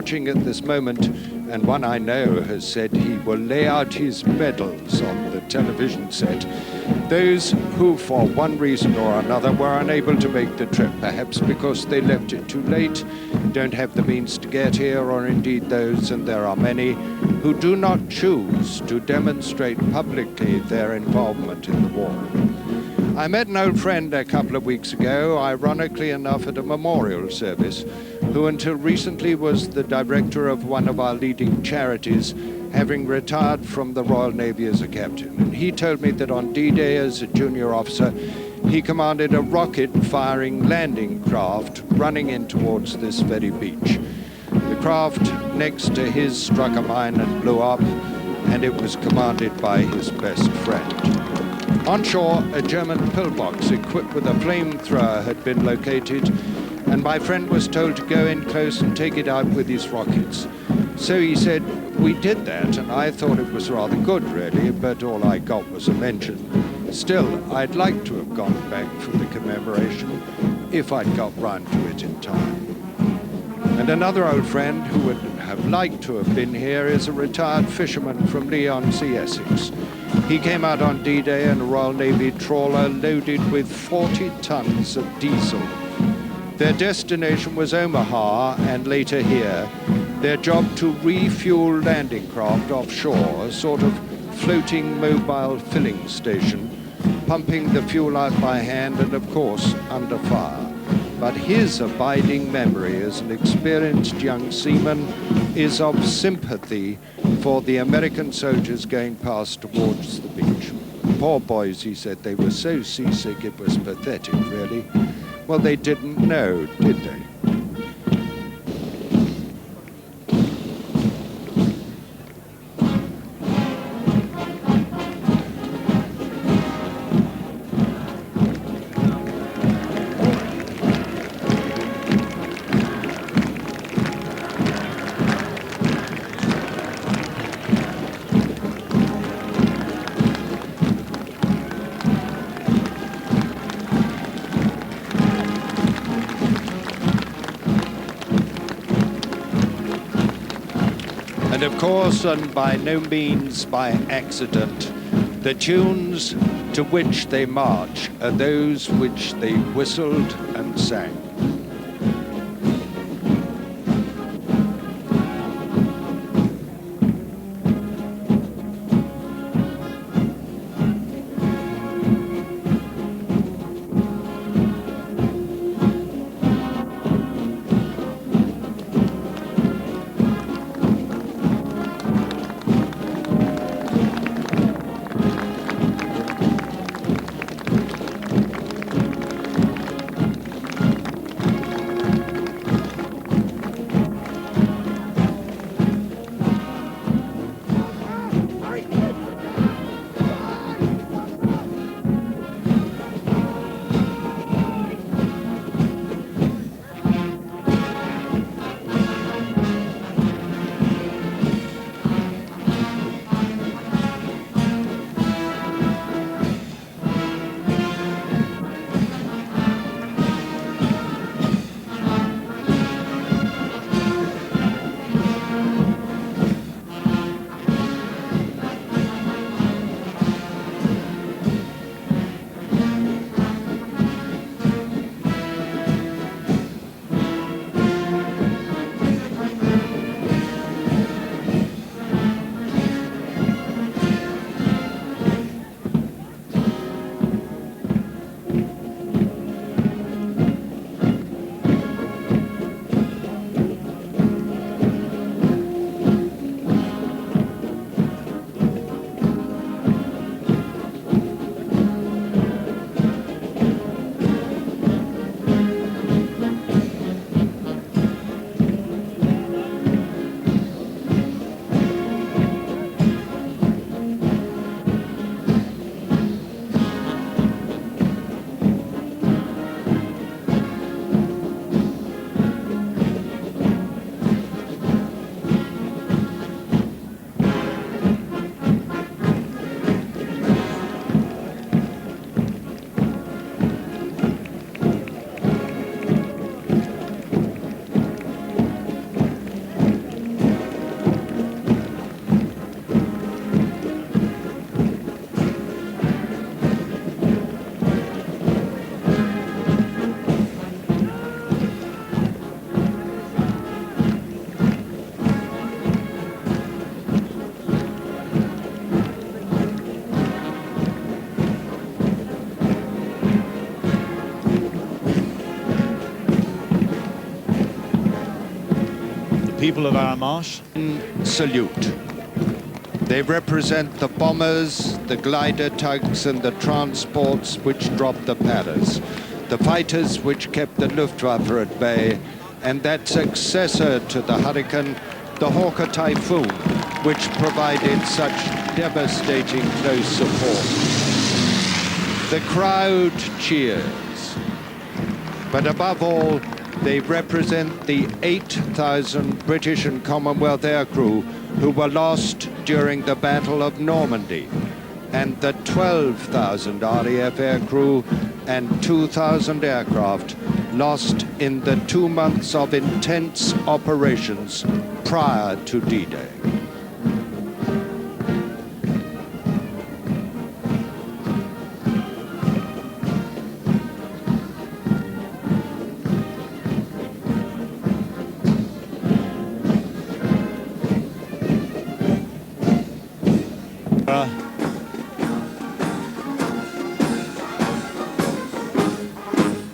watching at this moment, and one I know has said he will lay out his medals on the television set. Those who, for one reason or another, were unable to make the trip, perhaps because they left it too late, don't have the means to get here, or indeed those, and there are many, who do not choose to demonstrate publicly their involvement in the war. I met an old friend a couple of weeks ago, ironically enough at a memorial service, who until recently was the director of one of our leading charities, having retired from the Royal Navy as a captain. And he told me that on D-Day as a junior officer, he commanded a rocket-firing landing craft running in towards this very beach. The craft next to his struck a mine and blew up, and it was commanded by his best friend. On shore, a German pillbox equipped with a flamethrower had been located, and my friend was told to go in close and take it out with his rockets. So he said, we did that, and I thought it was rather good, really, but all I got was a mention. Still, I'd like to have gone back for the commemoration if I'd got round to it in time. And another old friend who would have liked to have been here is a retired fisherman from Leigh-on-Sea, Essex. He came out on D-Day in a Royal Navy trawler loaded with 40 tons of diesel. Their destination was Omaha and later here. Their job to refuel landing craft offshore, a sort of floating mobile filling station, pumping the fuel out by hand and of course under fire. But his abiding memory as an experienced young seaman is of sympathy for the American soldiers going past towards the beach. Poor boys, he said, they were so seasick it was pathetic, really. Well, they didn't know, did they? And of course, and by no means by accident, the tunes to which they march are those which they whistled and sang. people of Arramonches. Salute. They represent the bombers, the glider tugs and the transports which dropped the Paras, the fighters which kept the Luftwaffe at bay, and that successor to the Hurricane, the Hawker Typhoon, which provided such devastating close support. The crowd cheers, but above all, they represent the 8,000 British and Commonwealth aircrew who were lost during the Battle of Normandy, and the 12,000 RAF aircrew and 2,000 aircraft lost in the 2 months of intense operations prior to D-Day.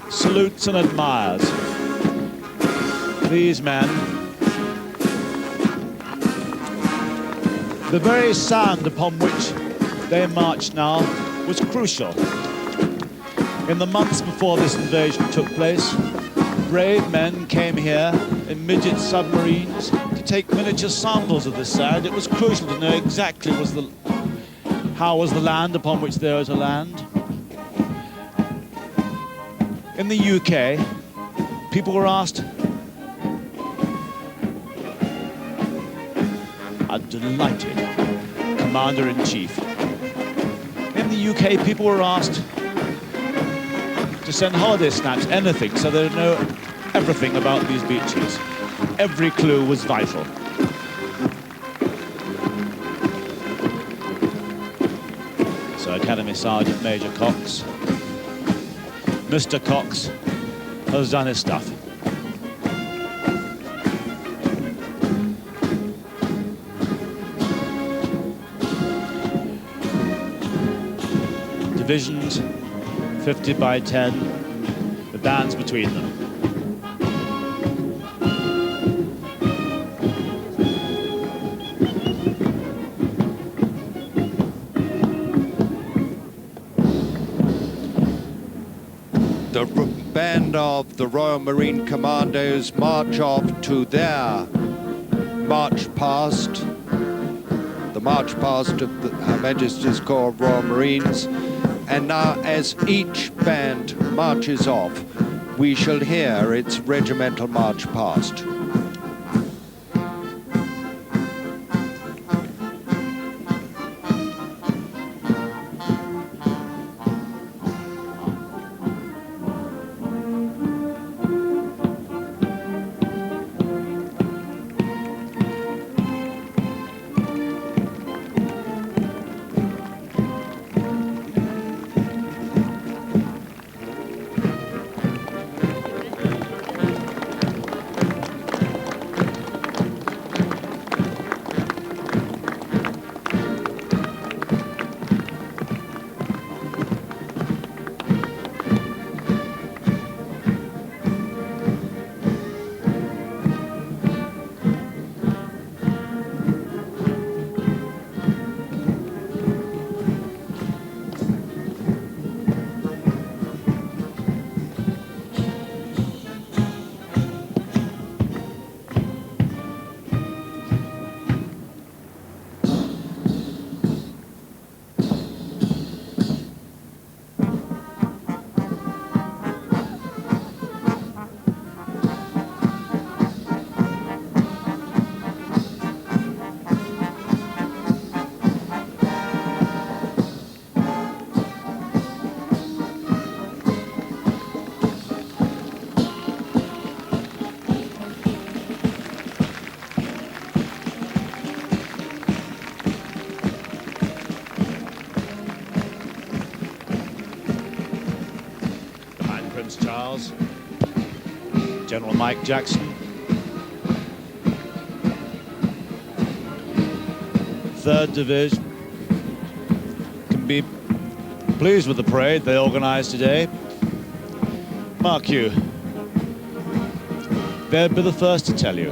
Salutes and admires these men. The very sand upon which they marched now was crucial. In the months before this invasion took place, brave men came here in midget submarines to take miniature samples of this sand. It was crucial to know exactly how was the land upon which there was a land. In the UK, people were asked, a delighted commander-in-chief. In the UK, people were asked to send holiday snaps, anything, so they know everything about these beaches. Every clue was vital. So Academy Sergeant Major Cox, Mr. Cox has done his stuff. Divisions, 50 by 10, the bands between them. The band of the Royal Marine Commandos march off to their march past, the march past of Her Majesty's Corps of Royal Marines. And now, as each band marches off, we shall hear its regimental march past. Charles, General Mike Jackson, 3rd Division can be pleased with the parade they organised today. Mark you, they'll be the first to tell you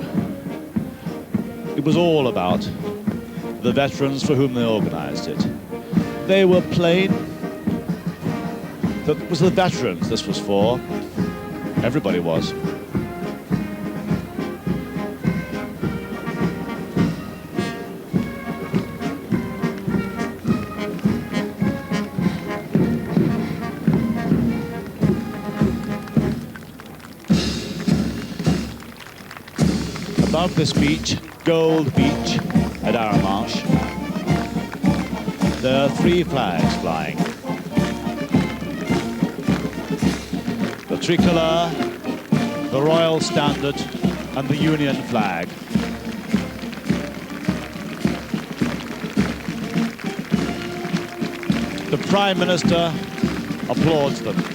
it was all about the veterans for whom they organized it. They were plain. That was the veterans this was for. Everybody was. Above this beach, Gold Beach at Arramonches, there are 3 flags flying. The tricolour, the Royal Standard, and the Union flag. The Prime Minister applauds them.